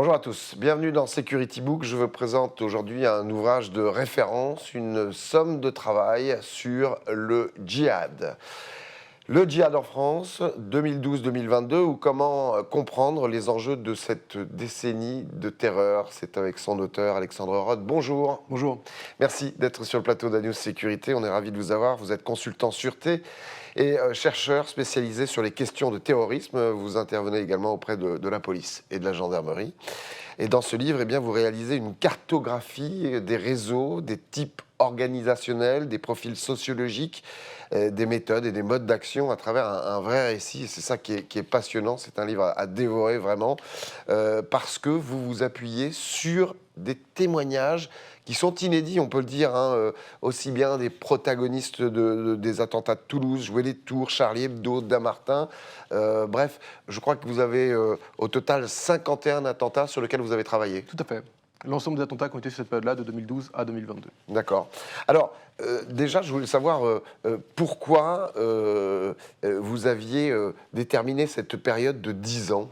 Bonjour à tous, bienvenue dans Security Book. Je vous présente aujourd'hui un ouvrage de référence, une somme de travail sur le djihad. Le djihad en France, 2012-2022, ou comment comprendre les enjeux de cette décennie de terreur. C'est avec son auteur, Alexandre Roth. Bonjour. Bonjour. Merci d'être sur le plateau d'A-News Sécurité. On est ravis de vous avoir. Vous êtes consultant sûreté et chercheur spécialisé sur les questions de terrorisme. Vous intervenez également auprès de la police et de la gendarmerie. Et dans ce livre, eh bien, vous réalisez une cartographie des réseaux, des types organisationnels, des profils sociologiques, des méthodes et des modes d'action à travers un vrai récit. Et c'est ça qui est passionnant. C'est un livre à dévorer vraiment parce que vous vous appuyez sur des témoignages qui sont inédits, on peut le dire, aussi bien des protagonistes des attentats de Toulouse, Jouer les Tours, Charlie Hebdo, Damartin. Bref, je crois que vous avez au total 51 attentats sur lesquels vous avez travaillé. Tout à fait. L'ensemble des attentats qui ont été sur cette période-là, de 2012 à 2022. D'accord. Alors, déjà, je voulais savoir pourquoi vous aviez déterminé cette période de 10 ans.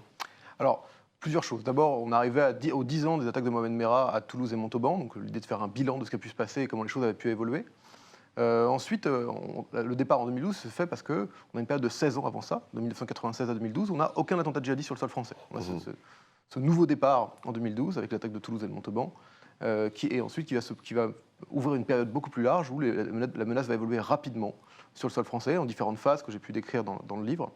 Alors, plusieurs choses. D'abord, on arrivait aux 10 ans des attaques de Mohamed Merah à Toulouse et Montauban, donc l'idée de faire un bilan de ce qui a pu se passer et comment les choses avaient pu évoluer. Ensuite, le départ en 2012 se fait parce qu'on a une période de 16 ans avant ça, de 1996 à 2012, on n'a aucun attentat djihadiste sur le sol français. On a ce nouveau départ en 2012 avec l'attaque de Toulouse et de Montauban, qui va ouvrir une période beaucoup plus large où la menace va évoluer rapidement sur le sol français, en différentes phases que j'ai pu décrire dans le livre.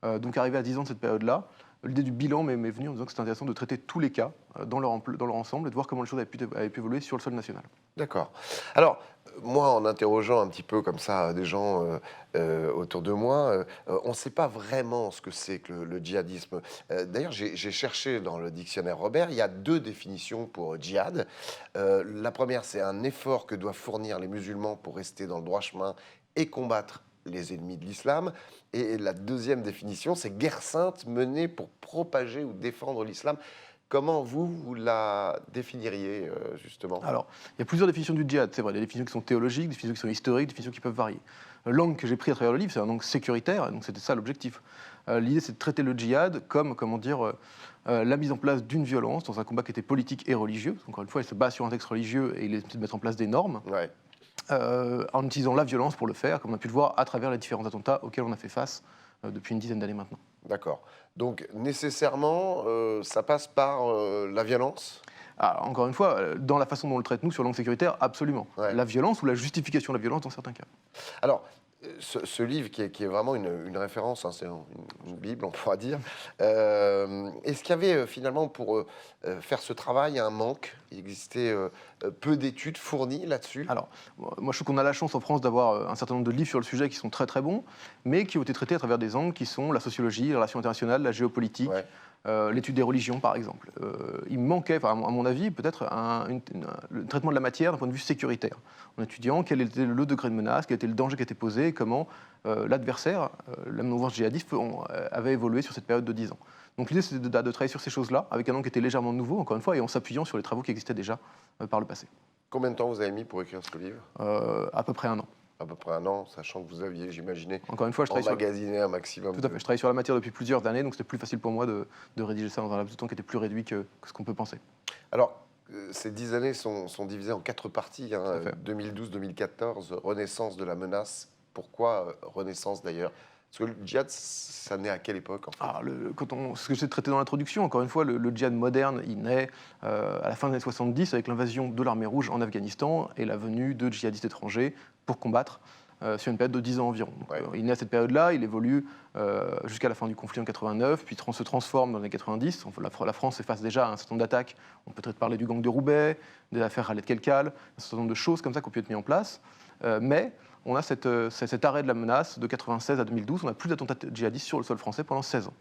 Donc arrivé à 10 ans de cette période-là, l'idée du bilan m'est venue en disant que c'était intéressant de traiter tous les cas dans leur ensemble et de voir comment les choses avaient pu évoluer sur le sol national. D'accord. Alors, moi, en interrogeant un petit peu comme ça des gens autour de moi, on ne sait pas vraiment ce que c'est que le djihadisme. D'ailleurs, j'ai cherché dans le dictionnaire Robert, il y a 2 définitions pour djihad. La première, c'est un effort que doivent fournir les musulmans pour rester dans le droit chemin et combattre les ennemis de l'islam. Et la deuxième définition, c'est guerre sainte menée pour propager ou défendre l'islam. Comment vous la définiriez, justement? Alors, il y a plusieurs définitions du djihad, c'est vrai, des définitions qui sont théologiques, des définitions qui sont historiques, des définitions qui peuvent varier. L'angle que j'ai pris à travers le livre, c'est un angle sécuritaire, et donc c'était ça l'objectif. L'idée, c'est de traiter le djihad comme, la mise en place d'une violence dans un combat qui était politique et religieux. Encore une fois, il se base sur un texte religieux et il essaie de mettre en place des normes, Ouais. en utilisant la violence pour le faire, comme on a pu le voir à travers les différents attentats auxquels on a fait face depuis une dizaine d'années maintenant. D'accord. Donc, nécessairement, ça passe par la violence? Alors, encore une fois, dans la façon dont on le traite nous sur l'angle sécuritaire, absolument. Ouais. La violence ou la justification de la violence dans certains cas. Alors, ce livre qui est vraiment une référence, c'est une bible, on pourra dire. Est-ce qu'il y avait finalement pour faire ce travail un manque? Il existait peu d'études fournies là-dessus? Alors, moi je trouve qu'on a la chance en France d'avoir un certain nombre de livres sur le sujet qui sont très très bons, mais qui ont été traités à travers des angles qui sont la sociologie, les relations internationales, la géopolitique, Ouais. l'étude des religions par exemple. Il me manquait, enfin, à mon avis, peut-être le traitement de la matière d'un point de vue sécuritaire, en étudiant quel était le degré de menace, quel était le danger qui était posé, et comment l'adversaire, la mouvance djihadiste, avait évolué sur cette période de 10 ans. Donc l'idée c'était de travailler sur ces choses-là, avec un angle qui était légèrement nouveau, encore une fois, et en s'appuyant sur les travaux qui existaient déjà par le passé. Combien de temps vous avez mis pour écrire ce livre? À peu près 1 an. À peu près 1 an, sachant que vous aviez, j'imaginais, Encore une fois, je travaille sur... emmagasiné un maximum. Tout à fait. Je travaille sur la matière depuis plusieurs années, donc c'était plus facile pour moi de rédiger ça dans un laps de temps qui était plus réduit que ce qu'on peut penser. Alors, ces 10 années sont divisées en 4 parties. Tout à fait. 2012-2014, renaissance de la menace. Pourquoi renaissance d'ailleurs? Parce que le djihad, ça naît à quelle époque en fait? Alors, ce que j'ai traité dans l'introduction, encore une fois, le djihad moderne, il naît à la fin des années 70 avec l'invasion de l'armée rouge en Afghanistan et la venue de djihadistes étrangers pour combattre sur une période de 10 ans environ. Donc, Ouais. il naît à cette période-là, il évolue jusqu'à la fin du conflit en 89, puis se transforme dans les années 90. La France fait face déjà à un certain nombre d'attaques. On peut peut-être parler du gang de Roubaix, des affaires Khaled Kelkal, un certain nombre de choses comme ça qui ont pu être mises en place. Mais on a cet arrêt de la menace de 96 à 2012. On n'a plus d'attentats djihadistes sur le sol français pendant 16 ans.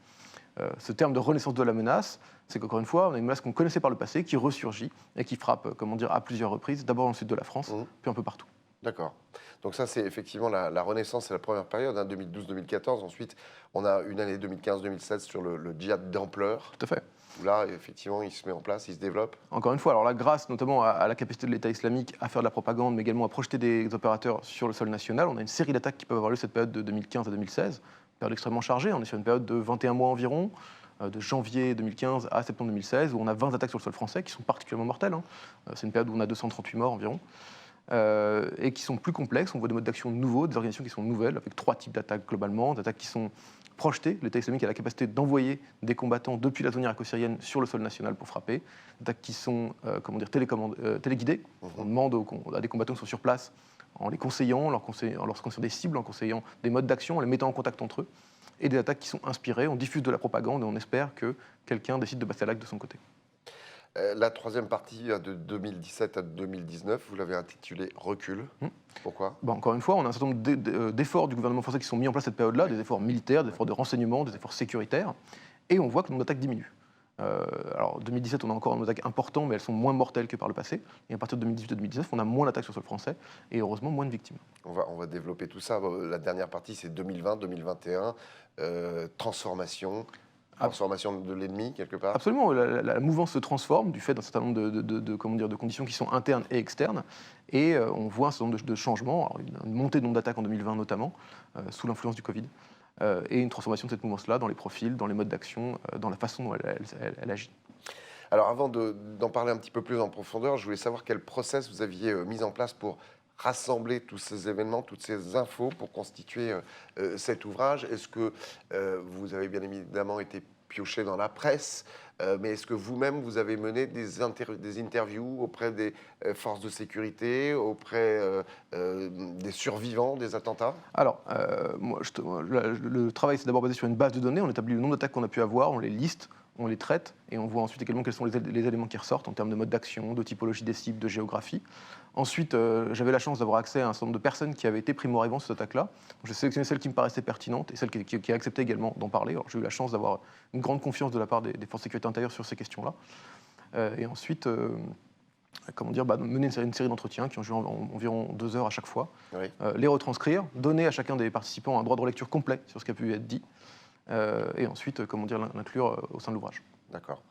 Ce terme de renaissance de la menace, c'est qu'encore une fois, on a une menace qu'on connaissait par le passé, qui ressurgit et qui frappe à plusieurs reprises, d'abord dans le sud de la France, puis un peu partout. D'accord. Donc ça, c'est effectivement la renaissance, c'est la première période, 2012-2014. Ensuite, on a une année 2015-2016 sur le djihad d'ampleur. Tout à fait. Où là, effectivement, il se met en place, il se développe. Encore une fois, alors là, grâce notamment à la capacité de l'État islamique à faire de la propagande, mais également à projeter des opérateurs sur le sol national, on a une série d'attaques qui peuvent avoir lieu cette période de 2015 à 2016, une période extrêmement chargée. On est sur une période de 21 mois environ, de janvier 2015 à septembre 2016, où on a 20 attaques sur le sol français qui sont particulièrement mortelles. C'est une période où on a 238 morts environ. Et qui sont plus complexes. On voit des modes d'action nouveaux, des organisations qui sont nouvelles, avec 3 types d'attaques globalement, d'attaques qui sont projetées. L'État islamique a la capacité d'envoyer des combattants depuis la zone irako-syrienne sur le sol national pour frapper. Des attaques qui sont téléguidées. On demande à des combattants qui sont sur place, en les conseillant, en leur conseillant des cibles, en conseillant des modes d'action, en les mettant en contact entre eux. Et des attaques qui sont inspirées. On diffuse de la propagande et on espère que quelqu'un décide de passer à l'acte de son côté. La troisième partie de 2017 à 2019, vous l'avez intitulée Recul. Pourquoi ? Encore une fois, on a un certain nombre d'efforts du gouvernement français qui sont mis en place à cette période-là, des efforts militaires, des efforts de renseignement, des efforts sécuritaires, et on voit que le nombre d'attaques diminue. Alors, 2017, on a encore un nombre d'attaques important, mais elles sont moins mortelles que par le passé. Et à partir de 2018 et 2019, on a moins d'attaques sur le sol français, et heureusement moins de victimes. On va développer tout ça. La dernière partie, c'est 2020-2021, transformation de l'ennemi, quelque part. Absolument, la mouvance se transforme du fait d'un certain nombre de conditions qui sont internes et externes, et on voit un certain nombre de changements, alors une montée de nombre d'attaques en 2020 notamment, sous l'influence du Covid, et une transformation de cette mouvance-là dans les profils, dans les modes d'action, dans la façon dont elle agit. Alors avant d'en parler un petit peu plus en profondeur, je voulais savoir quel process vous aviez mis en place pour rassembler tous ces événements, toutes ces infos pour constituer cet ouvrage. Est-ce que vous avez bien évidemment été pioché dans la presse, mais est-ce que vous-même, vous avez mené des interviews auprès des forces de sécurité, auprès des survivants des attentats ? Alors, le travail s'est d'abord basé sur une base de données. On établit le nombre d'attaques qu'on a pu avoir, on les liste, on les traite, et on voit ensuite également quels sont les éléments qui ressortent en termes de mode d'action, de typologie des cibles, de géographie. Ensuite, j'avais la chance d'avoir accès à un certain nombre de personnes qui avaient été primo-arrivantes sur cette attaque-là. J'ai sélectionné celles qui me paraissaient pertinentes et celles qui acceptaient également d'en parler. Alors, j'ai eu la chance d'avoir une grande confiance de la part des forces de sécurité intérieure sur ces questions-là. Et ensuite, mener une série d'entretiens qui ont duré environ 2 heures à chaque fois, Oui. Les retranscrire, donner à chacun des participants un droit de relecture complet sur ce qui a pu être dit, et ensuite, l'inclure au sein de l'ouvrage. D'accord.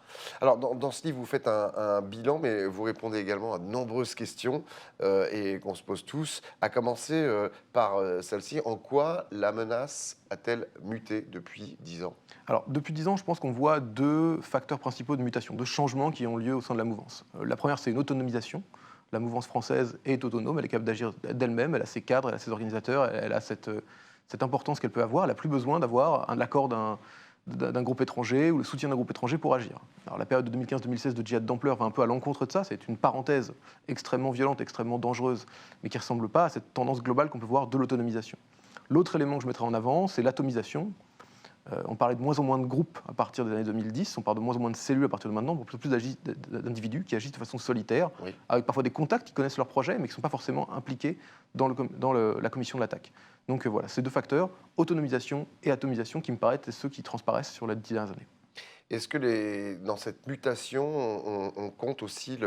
Alors, dans ce livre, vous faites un bilan, mais vous répondez également à de nombreuses questions et qu'on se pose tous, à commencer par celle-ci. En quoi la menace a-t-elle muté depuis 10 ans ? Alors, depuis 10 ans, je pense qu'on voit 2 facteurs principaux de mutation, de changements qui ont lieu au sein de la mouvance. La première, c'est une autonomisation. La mouvance française est autonome, elle est capable d'agir d'elle-même, elle a ses cadres, elle a ses organisateurs, elle a cette importance qu'elle peut avoir. Elle n'a plus besoin d'avoir l'accord d'un groupe étranger ou le soutien d'un groupe étranger pour agir. Alors, la période de 2015-2016 de djihad d'ampleur va un peu à l'encontre de ça. C'est une parenthèse extrêmement violente, extrêmement dangereuse, mais qui ne ressemble pas à cette tendance globale qu'on peut voir de l'autonomisation. L'autre élément que je mettrai en avant, c'est l'atomisation. On parlait de moins en moins de groupes à partir des années 2010, on parle de moins en moins de cellules à partir de maintenant, beaucoup plus d'individus qui agissent de façon solitaire, Oui. avec parfois des contacts qui connaissent leur projet, mais qui ne sont pas forcément impliqués dans la commission de l'attaque. Donc voilà, ces 2 facteurs, autonomisation et atomisation, qui me paraissent ceux qui transparaissent sur les 10 dernières années. Est-ce que dans cette mutation, on compte aussi,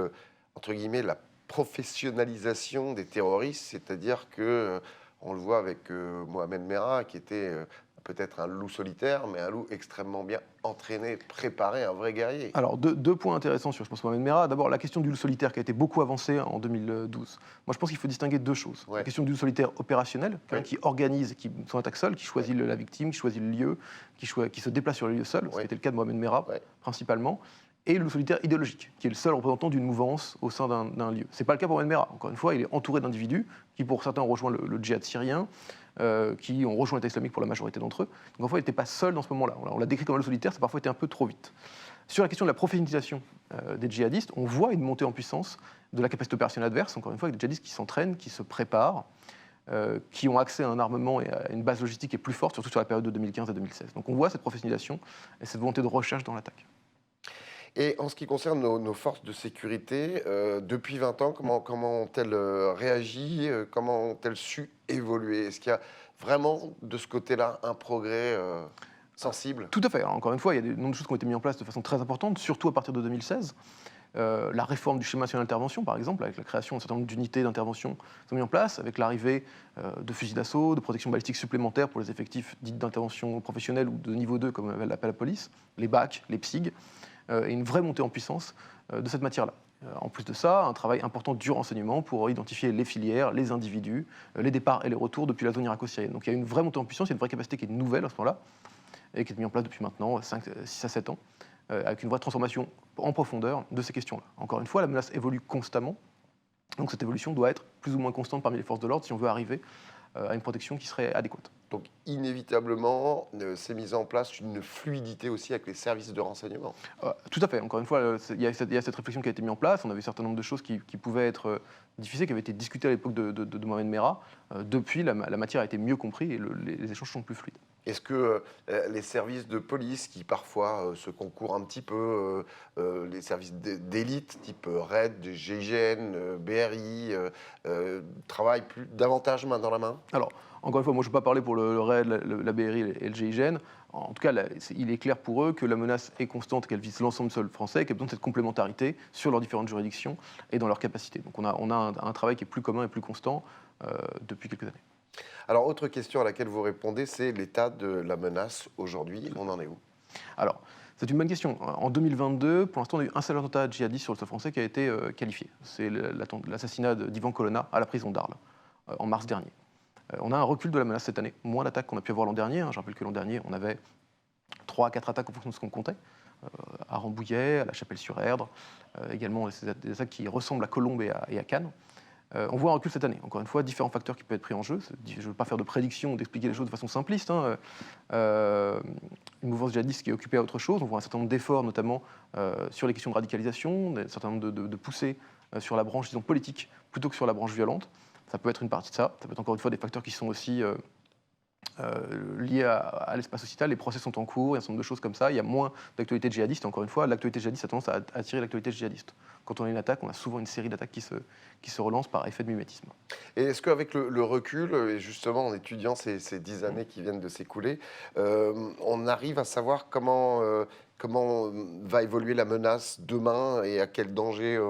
entre guillemets, la professionnalisation des terroristes, c'est-à-dire que on le voit avec Mohamed Merah, qui était peut-être un loup solitaire, mais un loup extrêmement bien entraîné, préparé, un vrai guerrier. Alors, deux points intéressants sur, je pense, Mohamed Merah. D'abord, la question du loup solitaire qui a été beaucoup avancée en 2012. Moi, je pense qu'il faut distinguer 2 choses. Ouais. La question du loup solitaire opérationnel, Oui. qui organise son attaque seul, qui choisit la victime, qui choisit le lieu, qui se déplace sur le lieu seul, ce qui était le cas de Mohamed Merah, principalement. Et le loup solitaire idéologique, qui est le seul représentant d'une mouvance au sein d'un lieu. Ce n'est pas le cas pour Mohamed Merah. Encore une fois, il est entouré d'individus qui, pour certains, ont rejoint le djihad syrien, qui ont rejoint l'État islamique pour la majorité d'entre eux. Donc, en fait, il n'était pas seul dans ce moment-là. On l'a décrit comme un loup solitaire, ça a parfois été un peu trop vite. Sur la question de la professionnalisation des djihadistes, on voit une montée en puissance de la capacité opérationnelle adverse, encore une fois, avec des djihadistes qui s'entraînent, qui se préparent, qui ont accès à un armement et à une base logistique qui est plus forte, surtout sur la période de 2015 à 2016. Donc on voit cette professionnalisation et cette volonté de recherche dans l'attaque. Et en ce qui concerne nos forces de sécurité, depuis 20 ans, comment ont-elles réagi, comment ont-elles su évoluer ? Est-ce qu'il y a vraiment de ce côté-là un progrès sensible ? Tout à fait. Alors, encore une fois, il y a de nombreuses choses qui ont été mises en place de façon très importante, surtout à partir de 2016. La réforme du schéma national d'intervention, par exemple, avec la création d'un certain nombre d'unités d'intervention sont mises en place, avec l'arrivée de fusils d'assaut, de protection balistique supplémentaire pour les effectifs dits d'intervention professionnelle ou de niveau 2, comme l'appelle la police, les BAC, les PSIG, et une vraie montée en puissance de cette matière-là. En plus de ça, un travail important du renseignement pour identifier les filières, les individus, les départs et les retours depuis la zone irako-syrienne. Donc il y a une vraie montée en puissance, il y a une vraie capacité qui est nouvelle à ce moment-là. et qui est mis en place depuis maintenant 6 à 7 ans, avec une vraie transformation en profondeur de ces questions-là. Encore une fois, la menace évolue constamment, donc cette évolution doit être plus ou moins constante parmi les forces de l'ordre si on veut arriver à une protection qui serait adéquate. Donc inévitablement, c'est mis en place une fluidité aussi avec les services de renseignement. Tout à fait. Encore une fois, il y a cette réflexion qui a été mise en place. On a vu un certain nombre de choses qui pouvaient être diffusées, qui avaient été discutées à l'époque de Mohamed Merah. Depuis, la matière a été mieux comprise et les échanges sont plus fluides. Est-ce que les services de police qui parfois se concourent un petit peu, les services d'élite type RAID, GIGN, BRI, travaillent davantage main dans la main? Alors, encore une fois, moi je ne peux pas parler pour le RAID, la BRI et le GIGN. En tout cas, il est clair pour eux que la menace est constante, qu'elle vise l'ensemble du sol français, qu'elle a besoin de cette complémentarité sur leurs différentes juridictions et dans leurs capacités. Donc on a un travail qui est plus commun et plus constant depuis quelques années. Alors, autre question à laquelle vous répondez, c'est l'état de la menace aujourd'hui. On en est où? Alors, c'est une bonne question. En 2022, pour l'instant, on a eu un seul attentat djihadiste sur le sol français qui a été qualifié. C'est l'assassinat d'Ivan Colonna à la prison d'Arles, en mars dernier. On a un recul de la menace cette année, moins d'attaques qu'on a pu avoir l'an dernier. Je rappelle que l'an dernier, on avait 3 à 4 attaques en fonction de ce qu'on comptait, à Rambouillet, à la Chapelle-sur-Erdre, également des attaques qui ressemblent à Colombes et à Cannes. On voit un recul cette année. Encore une fois, différents facteurs qui peuvent être pris en jeu. Je ne veux pas faire de prédiction ou d'expliquer les choses de façon simpliste. Une mouvance djihadiste qui est occupée à autre chose. On voit un certain nombre d'efforts, notamment sur les questions de radicalisation, un certain nombre de poussées sur la branche, disons, politique, plutôt que sur la branche violente. Ça peut être une partie de ça. Ça peut être encore une fois des facteurs qui sont aussi liés à l'espace sociétal. Les procès sont en cours, il y a un certain nombre de choses comme ça. Il y a moins d'actualité djihadiste. Encore une fois, l'actualité djihadiste a tendance à attirer l'actualité djihadiste. Quand on a une attaque, on a souvent une série d'attaques qui se relancent par effet de mimétisme. Et est-ce qu'avec le recul, et justement en étudiant ces 10 années qui viennent de s'écouler, on arrive à savoir comment va évoluer la menace demain et à quel danger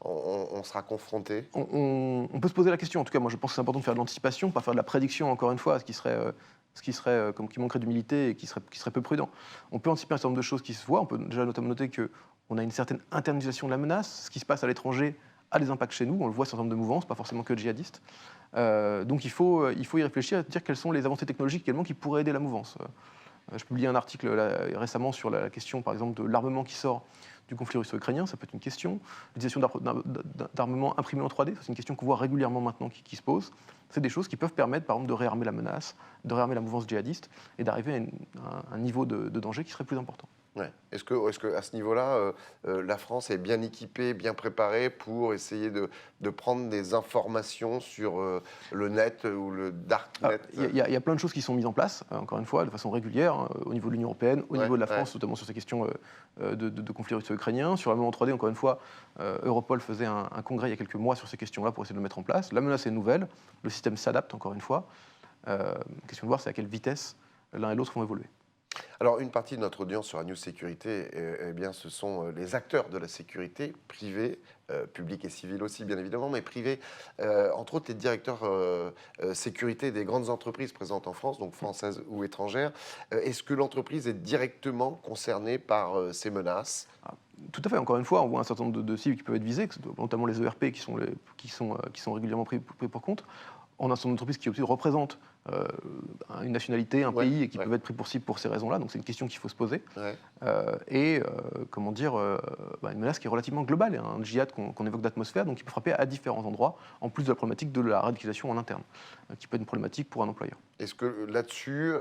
on sera confronté? On peut se poser la question. En tout cas, moi, je pense que c'est important de faire de l'anticipation, pas faire de la prédiction, encore une fois, ce qui manquerait d'humilité et qui serait peu prudent. On peut anticiper un certain nombre de choses qui se voient. On peut déjà notamment noter qu'on a une certaine internalisation de la menace. Ce qui se passe à l'étranger a des impacts chez nous. On le voit sur un certain nombre de mouvances, pas forcément que djihadistes. Donc il faut y réfléchir et dire quelles sont les avancées technologiques également qui pourraient aider la mouvance. Je publiais un article récemment sur la question, par exemple, de l'armement qui sort du conflit russo-ukrainien, ça peut être une question. L'utilisation d'armements imprimés en 3D, c'est une question qu'on voit régulièrement maintenant qui se pose. C'est des choses qui peuvent permettre, par exemple, de réarmer la menace, de réarmer la mouvance djihadiste et d'arriver à un niveau de danger qui serait plus important. Ouais. Est-ce que à ce niveau-là, la France est bien équipée, bien préparée pour essayer de prendre des informations sur le net ou le darknet? Il y a plein de choses qui sont mises en place, encore une fois, de façon régulière, au niveau de l'Union européenne, au niveau de la France, notamment sur ces questions de conflit russo-ukrainien. Sur l'armement en 3D, encore une fois, Europol faisait un congrès il y a quelques mois sur ces questions-là pour essayer de le mettre en place. La menace est nouvelle, le système s'adapte, encore une fois. Question de voir c'est à quelle vitesse l'un et l'autre vont évoluer. Alors, une partie de notre audience sur la News Sécurité, eh bien, ce sont les acteurs de la sécurité, privés, publics et civils aussi, bien évidemment, mais privés, entre autres les directeurs sécurité des grandes entreprises présentes en France, donc françaises ou étrangères. Est-ce que l'entreprise est directement concernée par ces menaces? Tout à fait. Encore une fois, on voit un certain nombre de cibles qui peuvent être visées, notamment les ERP qui sont régulièrement pris pour compte. On a un certain nombre d'entreprises qui aussi représentent une nationalité, un pays, et qui peuvent être pris pour cible pour ces raisons-là. Donc c'est une question qu'il faut se poser. Une menace qui est relativement globale, un djihad qu'on évoque d'atmosphère, donc qui peut frapper à différents endroits, en plus de la problématique de la radicalisation en interne, qui peut être une problématique pour un employeur. Est-ce que là-dessus,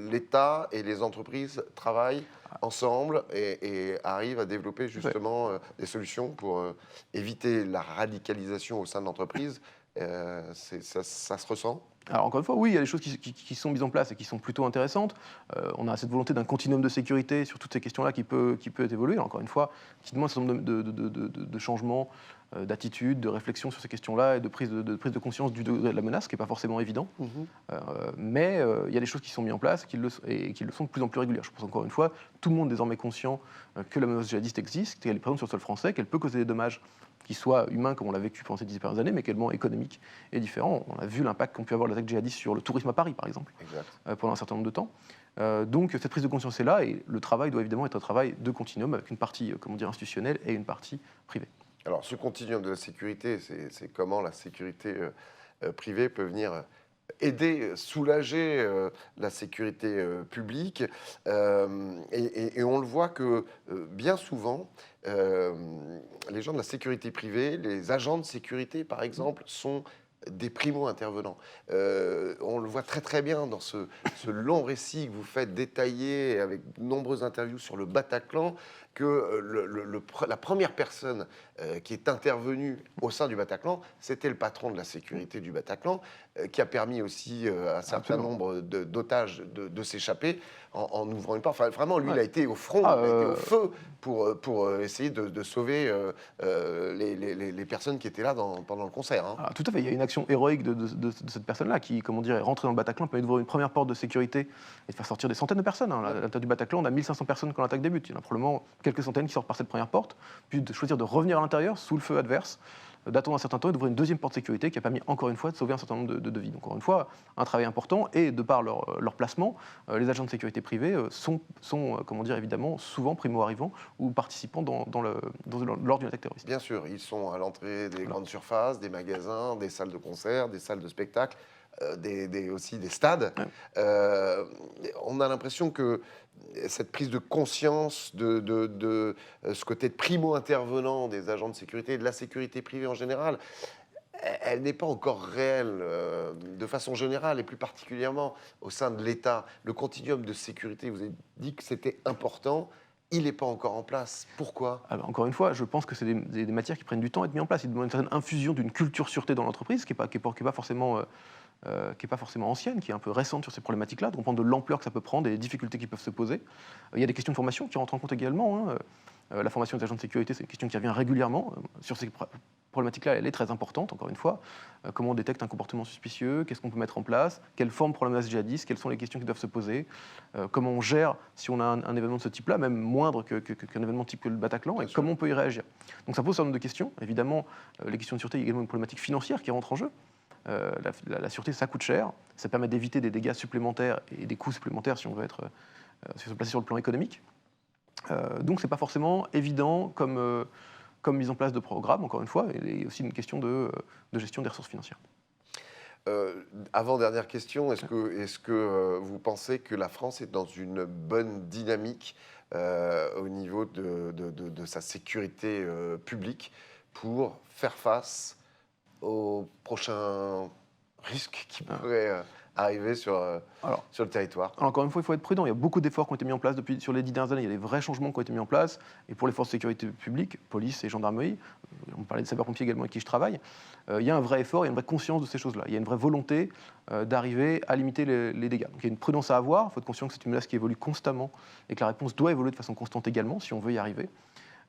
l'État et les entreprises travaillent ensemble et arrivent à développer justement des solutions pour éviter la radicalisation au sein de l'entreprise? Ça se ressent? Alors encore une fois, oui, il y a des choses qui sont mises en place et qui sont plutôt intéressantes. On a cette volonté d'un continuum de sécurité sur toutes ces questions-là qui peut évoluer, encore une fois, qui demande un certain nombre de changements, d'attitude, de réflexion sur ces questions-là et de prise de conscience du degré de la menace, qui n'est pas forcément évident. Mais il y a des choses qui sont mises en place et qui le sont de plus en plus régulières. Je pense encore une fois, tout le monde est désormais conscient que la menace djihadiste existe, qu'elle est présente sur le sol français, qu'elle peut causer des dommages qui soient humains comme on l'a vécu pendant ces 10 dernières années, mais également économiques et différents. On a vu l'impact qu'ont pu avoir les attaques djihadistes sur le tourisme à Paris, par exemple, pendant un certain nombre de temps. Donc cette prise de conscience est là, et le travail doit évidemment être un travail de continuum, avec une partie institutionnelle et une partie privée. Alors ce continuum de la sécurité, c'est comment la sécurité privée peut venir aider, soulager la sécurité publique. Et on le voit que bien souvent, les gens de la sécurité privée, les agents de sécurité par exemple, sont des primo-intervenants. On le voit très très bien dans ce long récit que vous faites détaillé avec de nombreuses interviews sur le Bataclan, que la première personne qui est intervenue au sein du Bataclan, c'était le patron de la sécurité du Bataclan, qui a permis aussi à un certain Absolument. nombre d'otages de s'échapper en ouvrant une porte. Enfin, vraiment, lui, il a Ouais. été au front, Ah, il a été au feu pour essayer de sauver les personnes qui étaient là pendant le concert. Hein. tout à fait, il y a une action héroïque de cette personne-là qui, comment dire, est rentrée dans le Bataclan, permet d'ouvrir une première porte de sécurité et de faire sortir des centaines de personnes. Hein. À l'intérieur du Bataclan, on a 1500 personnes quand l'attaque débute. Il y en a probablement quelques centaines qui sortent par cette première porte, puis de choisir de revenir à l'intérieur sous le feu adverse, d'attendre un certain temps et d'ouvrir une deuxième porte de sécurité qui a permis encore une fois de sauver un certain nombre de vies. Donc encore une fois, un travail important et de par leur placement, les agents de sécurité privée sont comment dire, évidemment souvent primo-arrivants ou participants lors d'une attaque terroriste. Bien sûr, ils sont à l'entrée des Voilà. grandes surfaces, des magasins, des salles de concert, des salles de spectacle, aussi des stades. Ouais. On a l'impression que cette prise de conscience ce côté de primo-intervenant des agents de sécurité et de la sécurité privée en général, elle n'est pas encore réelle de façon générale et plus particulièrement au sein de l'État. Le continuum de sécurité, vous avez dit que c'était important, il n'est pas encore en place. Pourquoi ? Alors, encore une fois, je pense que c'est des matières qui prennent du temps à être mises en place. Il demande une certaine infusion d'une culture sûreté dans l'entreprise qui n'est pas forcément ancienne, qui est un peu récente sur ces problématiques-là, de comprendre de l'ampleur que ça peut prendre et les difficultés qui peuvent se poser. Il y a des questions de formation qui rentrent en compte également. Hein. La formation des agents de sécurité, c'est une question qui revient régulièrement. Sur ces problématiques-là, elle est très importante, encore une fois. Comment on détecte un comportement suspicieux, qu'est-ce qu'on peut mettre en place, quelle forme pour la menace djihadiste, quelles sont les questions qui doivent se poser, comment on gère si on a un événement de ce type-là, même moindre qu'un événement type que le Bataclan, Bien et sûr. comment on peut y réagir. Donc ça pose un certain nombre de questions. Évidemment, les questions de sûreté, il y a également une problématique financière qui rentre en jeu. La sûreté, ça coûte cher. Ça permet d'éviter des dégâts supplémentaires et des coûts supplémentaires si on veut se placer sur le plan économique. Donc, ce n'est pas forcément évident comme mise en place de programme, encore une fois. Il y a aussi une question de gestion des ressources financières. Avant-dernière question, est-ce que vous pensez que la France est dans une bonne dynamique au niveau de sa sécurité publique pour faire face aux prochains risques qui pourraient arriver sur le territoire? Alors, encore une fois, il faut être prudent. Il y a beaucoup d'efforts qui ont été mis en place sur les 10 dernières années. Il y a des vrais changements qui ont été mis en place. Et pour les forces de sécurité publique, police et gendarmerie, on parlait de sapeurs-pompiers également avec qui je travaille, il y a un vrai effort, il y a une vraie conscience de ces choses-là. Il y a une vraie volonté d'arriver à limiter les dégâts. Donc il y a une prudence à avoir. Il faut être conscient que c'est une menace qui évolue constamment et que la réponse doit évoluer de façon constante également si on veut y arriver.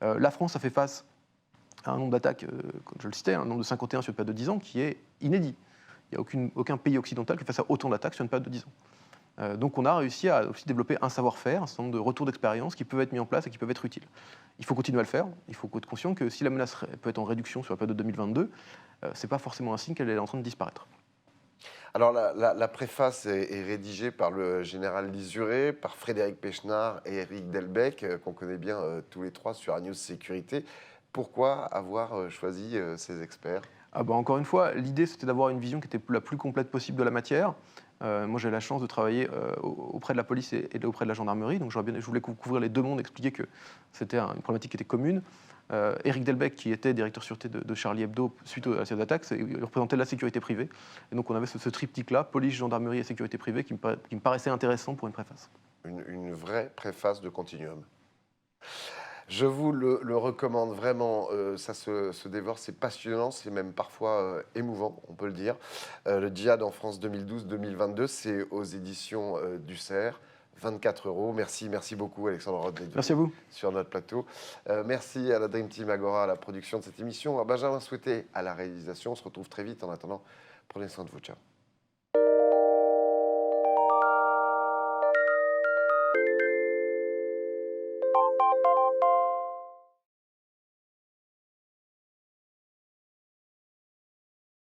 La France a fait face à un nombre d'attaques, comme je le citais, un nombre de 51 sur une période de 10 ans qui est inédit. Il n'y a aucun pays occidental qui fasse autant d'attaques sur une période de 10 ans. Donc on a réussi à aussi développer un savoir-faire, un certain nombre de retours d'expérience qui peuvent être mis en place et qui peuvent être utiles. Il faut continuer à le faire. Il faut être conscient que si la menace peut être en réduction sur la période de 2022, ce n'est pas forcément un signe qu'elle est en train de disparaître. Alors, la préface est rédigée par le général Lisuré, par Frédéric Pechnard et Éric Delbecq, qu'on connaît bien tous les trois sur News Sécurité. Pourquoi avoir choisi ces experts ? Encore une fois, l'idée c'était d'avoir une vision qui était la plus complète possible de la matière. Moi j'ai la chance de travailler auprès de la police et auprès de la gendarmerie, donc je voulais couvrir les deux mondes, expliquer que c'était une problématique qui était commune. Éric Delbecq, qui était directeur sûreté de Charlie Hebdo suite à ces attaques, il représentait la sécurité privée. Et donc on avait ce triptyque-là, police, gendarmerie et sécurité privée, qui me paraissait intéressant pour une préface. Une vraie préface de Continuum. Je vous le recommande vraiment, ça se dévore, c'est passionnant, c'est même parfois émouvant, on peut le dire. Le Djihad en France 2012-2022, c'est aux éditions du Cerf, 24 €. Merci beaucoup Alexandre Roth d'être Merci à vous. sur notre plateau. Merci à la Dream Team Agora, à la production de cette émission, à Benjamin Souhaité à la réalisation. On se retrouve très vite. En attendant, prenez soin de vous. Ciao.